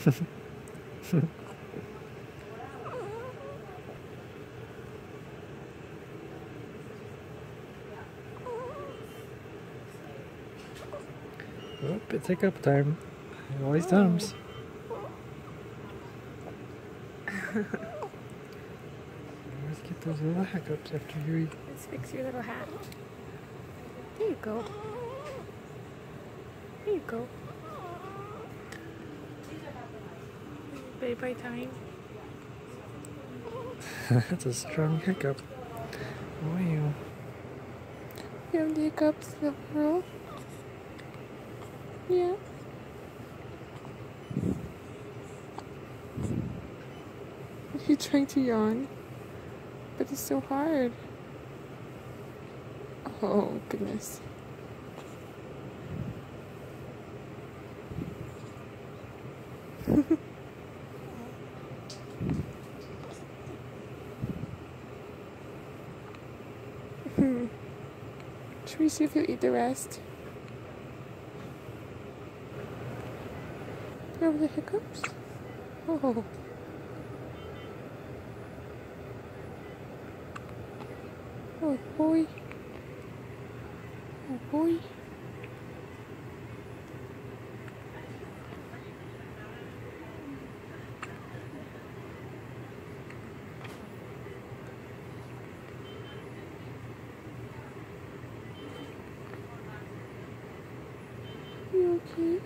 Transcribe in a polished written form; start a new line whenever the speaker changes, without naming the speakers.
Oh, it's hiccup time. It always comes. Always get those little hiccups after you eat.
Let's fix your little hat. There you go. There you go. Bye-bye time.
That's a strong hiccup. Wow.
You have the hiccups, little girl? Yeah. You're trying to yawn, but it's so hard. Oh, goodness. Should we see if you'll eat the rest? You have the hiccups? Oh. Oh boy. Oh boy. You okay?